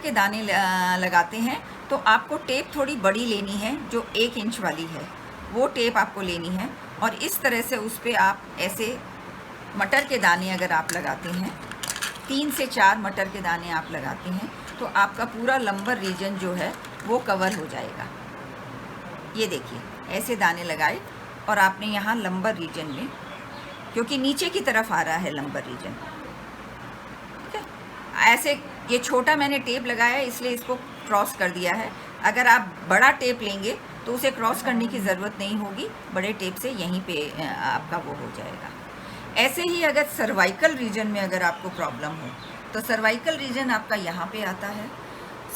के दाने लगाते हैं तो आपको टेप थोड़ी बड़ी लेनी है, जो 1 इंच वाली है वो टेप आपको लेनी है। और इस तरह से उस पर आप ऐसे मटर के दाने अगर आप लगाते हैं, 3 से 4 मटर के दाने आप लगाते हैं, तो आपका पूरा लंबर रीजन जो है वो कवर हो जाएगा। ये देखिए, ऐसे दाने लगाए और आपने यहाँ लंबर रीजन में, क्योंकि नीचे की तरफ आ रहा है लंबर रीजन, ठीक है। ऐसे ये छोटा मैंने टेप लगाया इसलिए इसको क्रॉस कर दिया है। अगर आप बड़ा टेप लेंगे तो उसे क्रॉस करने की ज़रूरत नहीं होगी, बड़े टेप से यहीं पे आपका वो हो जाएगा। ऐसे ही अगर सर्वाइकल रीजन में अगर आपको प्रॉब्लम हो तो सर्वाइकल रीजन आपका यहाँ पे आता है।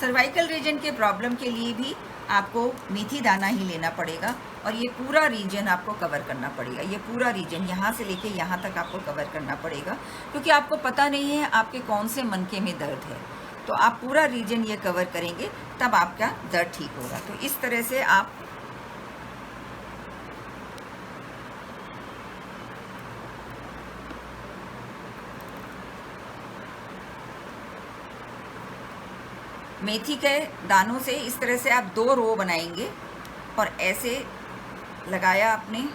सर्वाइकल रीजन के प्रॉब्लम के लिए भी आपको मेथी दाना ही लेना पड़ेगा और ये पूरा रीजन आपको कवर करना पड़ेगा। ये पूरा रीजन यहाँ से लेके यहाँ तक आपको कवर करना पड़ेगा, क्योंकि आपको पता नहीं है आपके कौन से मनके में दर्द है। तो आप पूरा रीजन ये कवर करेंगे तब आपका दर्द ठीक होगा। तो इस तरह से आप मेथी के दानों से इस तरह से आप 2 रो बनाएंगे और ऐसे लगाया आपने,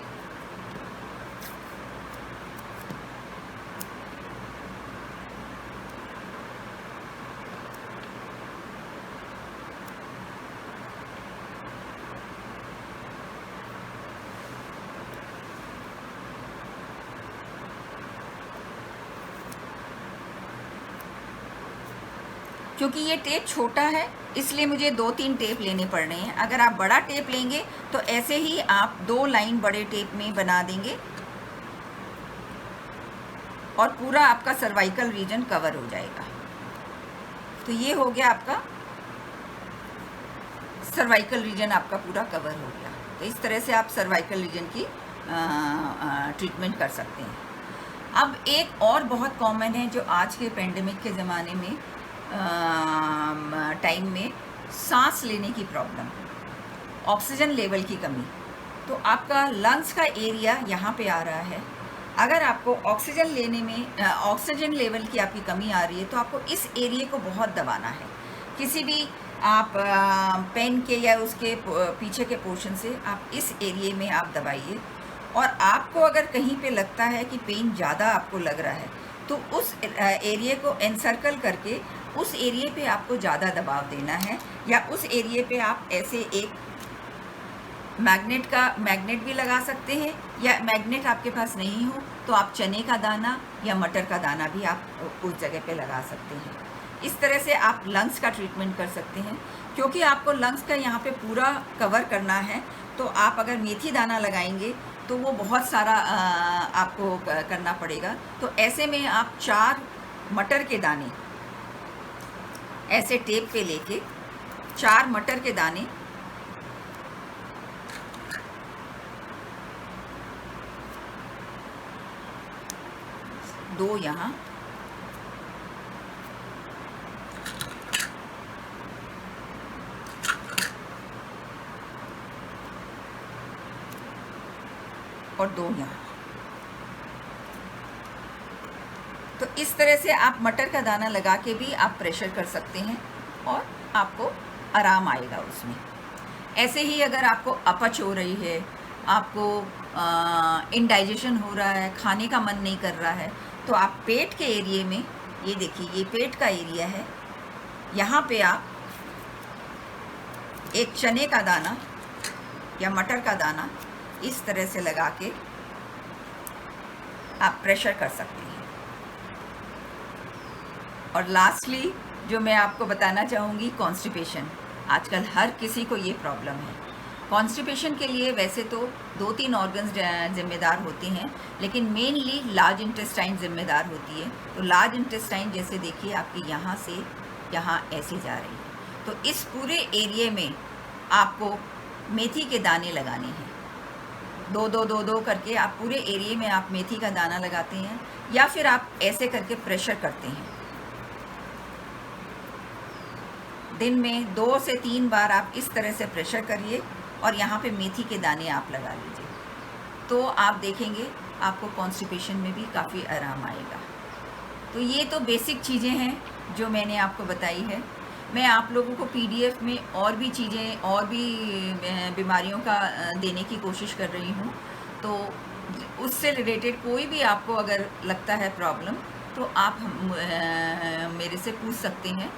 क्योंकि ये टेप छोटा है इसलिए मुझे 2-3 टेप लेने पड़ रहे हैं। अगर आप बड़ा टेप लेंगे तो ऐसे ही आप 2 लाइन बड़े टेप में बना देंगे और पूरा आपका सर्वाइकल रीजन कवर हो जाएगा। तो ये हो गया आपका सर्वाइकल रीजन, आपका पूरा कवर हो गया। तो इस तरह से आप सर्वाइकल रीजन की ट्रीटमेंट कर सकते हैं। अब एक और बहुत कॉमन है जो आज के पेंडेमिक के ज़माने में टाइम में सांस लेने की प्रॉब्लम, ऑक्सीजन लेवल की कमी। तो आपका लंग्स का एरिया यहाँ पे आ रहा है। अगर आपको ऑक्सीजन लेने में ऑक्सीजन लेवल की आपकी कमी आ रही है तो आपको इस एरिया को बहुत दबाना है। किसी भी आप पेन के या उसके पीछे के पोर्शन से आप इस एरिया में आप दबाइए। और आपको अगर कहीं पे लगता है कि पेन ज़्यादा आपको लग रहा है तो उस एरिया को एनसर्कल करके उस एरिया पे आपको ज़्यादा दबाव देना है, या उस एरिया पे आप ऐसे एक मैग्नेट भी लगा सकते हैं, या मैग्नेट आपके पास नहीं हो तो आप चने का दाना या मटर का दाना भी आप उस जगह पे लगा सकते हैं। इस तरह से आप लंग्स का ट्रीटमेंट कर सकते हैं। क्योंकि आपको लंग्स का यहाँ पे पूरा कवर करना है तो आप अगर मेथी दाना लगाएंगे तो वो बहुत सारा आपको करना पड़ेगा। तो ऐसे में आप 4 मटर के दाने ऐसे टेप पे लेके 4 मटर के दाने दो यहाँ और 2 यहाँ। तो इस तरह से आप मटर का दाना लगा के भी आप प्रेशर कर सकते हैं और आपको आराम आएगा उसमें। ऐसे ही अगर आपको अपच हो रही है, आपको इंडाइजेशन हो रहा है, खाने का मन नहीं कर रहा है, तो आप पेट के एरिए में, ये देखिए ये पेट का एरिया है, यहाँ पे आप एक चने का दाना या मटर का दाना इस तरह से लगा के आप प्रेशर कर सकते हैं। और लास्टली जो मैं आपको बताना चाहूँगी, कॉन्स्टिपेशन। आजकल हर किसी को ये प्रॉब्लम है। कॉन्स्टिपेशन के लिए वैसे तो 2-3 ऑर्गन्स जिम्मेदार होते हैं, लेकिन मेनली लार्ज इंटेस्टाइन जिम्मेदार होती है। तो लार्ज इंटेस्टाइन जैसे देखिए आपकी यहाँ से यहाँ ऐसे जा रही है। तो इस पूरे एरिया में आपको मेथी के दाने लगाने हैं। 2-2 करके आप पूरे एरिया में आप मेथी का दाना लगाते हैं, या फिर आप ऐसे करके प्रेशर करते हैं। दिन में 2 से 3 बार आप इस तरह से प्रेशर करिए और यहाँ पे मेथी के दाने आप लगा लीजिए। तो आप देखेंगे आपको कॉन्स्टिपेशन में भी काफ़ी आराम आएगा। तो ये तो बेसिक चीज़ें हैं जो मैंने आपको बताई है। मैं आप लोगों को पीडीएफ में और भी चीज़ें और भी बीमारियों का देने की कोशिश कर रही हूँ। तो उससे रिलेटेड कोई भी आपको अगर लगता है प्रॉब्लम, तो आप मेरे से पूछ सकते हैं।